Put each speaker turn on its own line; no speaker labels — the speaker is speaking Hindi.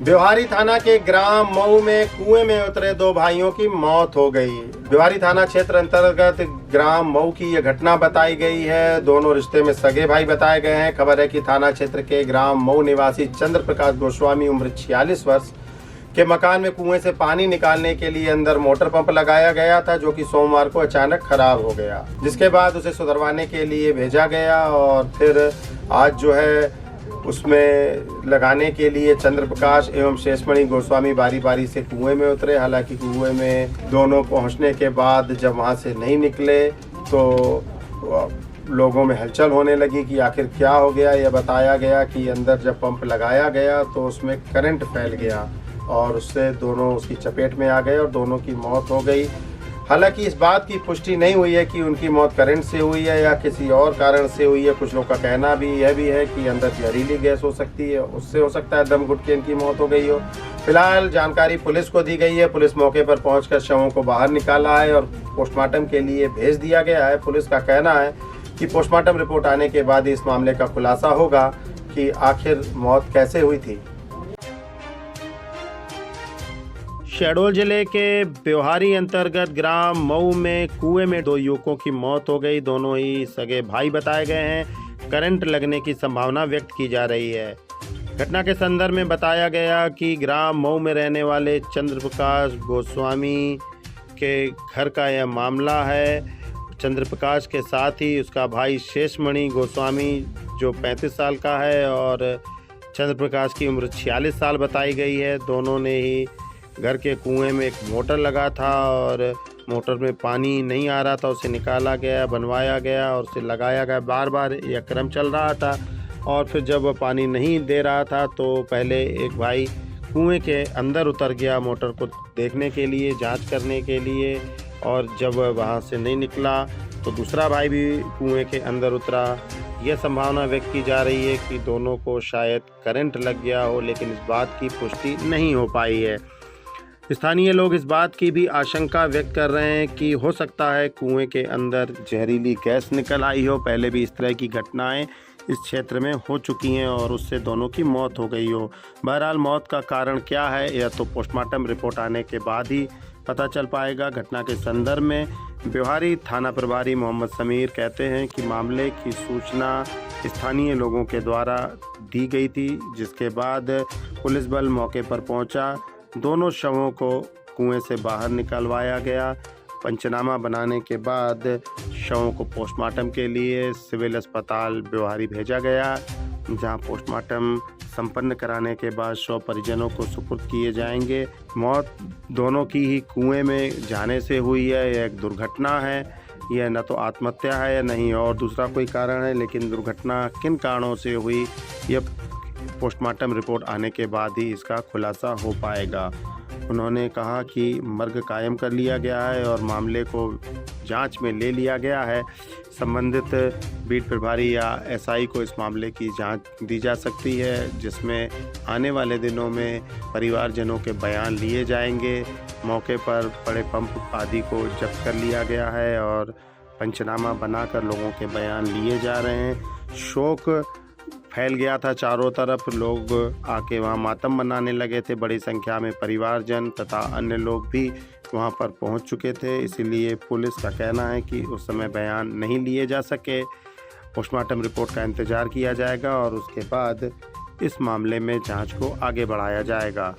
ब्यौहारी थाना के ग्राम मऊ में कुएं में उतरे दो भाइयों की मौत हो गई। ब्यौहारी थाना क्षेत्र अंतर्गत ग्राम मऊ की यह घटना बताई गई है। दोनों रिश्ते में सगे भाई बताए गए हैं। खबर है कि थाना क्षेत्र के ग्राम मऊ निवासी चंद्र प्रकाश गोस्वामी उम्र 46 वर्ष के मकान में कुएं से पानी निकालने के लिए अंदर मोटर पंप लगाया गया था, जो कि सोमवार को अचानक खराब हो गया, जिसके बाद उसे सुधरवाने के लिए भेजा गया और फिर आज जो है उसमें लगाने के लिए चंद्र प्रकाश एवं शेषमणि गोस्वामी बारी बारी से कुएं में उतरे। हालांकि कुएं में दोनों पहुंचने के बाद जब वहां से नहीं निकले तो लोगों में हलचल होने लगी कि आखिर क्या हो गया। यह बताया गया कि अंदर जब पंप लगाया गया तो उसमें करंट फैल गया और उससे दोनों उसकी चपेट में आ गए और दोनों की मौत हो गई। हालांकि इस बात की पुष्टि नहीं हुई है कि उनकी मौत करंट से हुई है या किसी और कारण से हुई है। कुछ लोग का कहना भी यह भी है कि अंदर जहरीली गैस हो सकती है, उससे हो सकता है दम घुट के इनकी मौत हो गई हो। फिलहाल जानकारी पुलिस को दी गई है। पुलिस मौके पर पहुंचकर शवों को बाहर निकाला है और पोस्टमार्टम के लिए भेज दिया गया है। पुलिस का कहना है कि पोस्टमार्टम रिपोर्ट आने के बाद ही इस मामले का खुलासा होगा कि आखिर मौत कैसे हुई थी। शहडोल जिले के ब्यौहारी अंतर्गत ग्राम मऊ में कुएं में दो युवकों की मौत हो गई। दोनों ही सगे भाई बताए गए हैं। करंट लगने की संभावना व्यक्त की जा रही है। घटना के संदर्भ में बताया गया कि ग्राम मऊ में रहने वाले चंद्र प्रकाश गोस्वामी के घर का यह मामला है। चंद्र प्रकाश के साथ ही उसका भाई शेषमणि गोस्वामी जो 35 साल का है और चंद्र प्रकाश की उम्र 46 साल बताई गई है। दोनों ने ही घर के कुएं में एक मोटर लगा था और मोटर में पानी नहीं आ रहा था, उसे निकाला गया, बनवाया गया और उसे लगाया गया। बार बार यह क्रम चल रहा था और फिर जब वह पानी नहीं दे रहा था तो पहले एक भाई कुएं के अंदर उतर गया मोटर को देखने के लिए, जांच करने के लिए, और जब वह वहाँ से नहीं निकला तो दूसरा भाई भी कुएं के अंदर उतरा। यह संभावना व्यक्त की जा रही है कि दोनों को शायद करंट लग गया हो, लेकिन इस बात की पुष्टि नहीं हो पाई है। स्थानीय लोग इस बात की भी आशंका व्यक्त कर रहे हैं कि हो सकता है कुएं के अंदर जहरीली गैस निकल आई हो। पहले भी इस तरह की घटनाएं इस क्षेत्र में हो चुकी हैं और उससे दोनों की मौत हो गई हो। बहरहाल मौत का कारण क्या है यह तो पोस्टमार्टम रिपोर्ट आने के बाद ही पता चल पाएगा। घटना के संदर्भ में ब्यौहारी थाना प्रभारी मोहम्मद समीर कहते हैं कि मामले की सूचना स्थानीय लोगों के द्वारा दी गई थी, जिसके बाद पुलिस बल मौके पर पहुंचा। दोनों शवों को कुएं से बाहर निकलवाया गया। पंचनामा बनाने के बाद शवों को पोस्टमार्टम के लिए सिविल अस्पताल ब्यौहारी भेजा गया, जहां पोस्टमार्टम संपन्न कराने के बाद शव परिजनों को सुपुर्द किए जाएंगे। मौत दोनों की ही कुएं में जाने से हुई है। यह एक दुर्घटना है, यह न तो आत्महत्या है या नहीं और दूसरा कोई कारण है, लेकिन दुर्घटना किन कारणों से हुई यह पोस्टमार्टम रिपोर्ट आने के बाद ही इसका खुलासा हो पाएगा। उन्होंने कहा कि मर्ग कायम कर लिया गया है और मामले को जांच में ले लिया गया है। संबंधित बीट प्रभारी या एसआई को इस मामले की जांच दी जा सकती है, जिसमें आने वाले दिनों में परिवारजनों के बयान लिए जाएंगे। मौके पर पड़े पंप आदि को जब्त कर लिया गया है और पंचनामा बनाकर लोगों के बयान लिए जा रहे हैं। शोक फैल गया था चारों तरफ, लोग आके वहाँ मातम मनाने लगे थे। बड़ी संख्या में परिवारजन तथा अन्य लोग भी वहाँ पर पहुँच चुके थे। इसीलिए पुलिस का कहना है कि उस समय बयान नहीं लिए जा सके। पोस्टमार्टम रिपोर्ट का इंतज़ार किया जाएगा और उसके बाद इस मामले में जांच को आगे बढ़ाया जाएगा।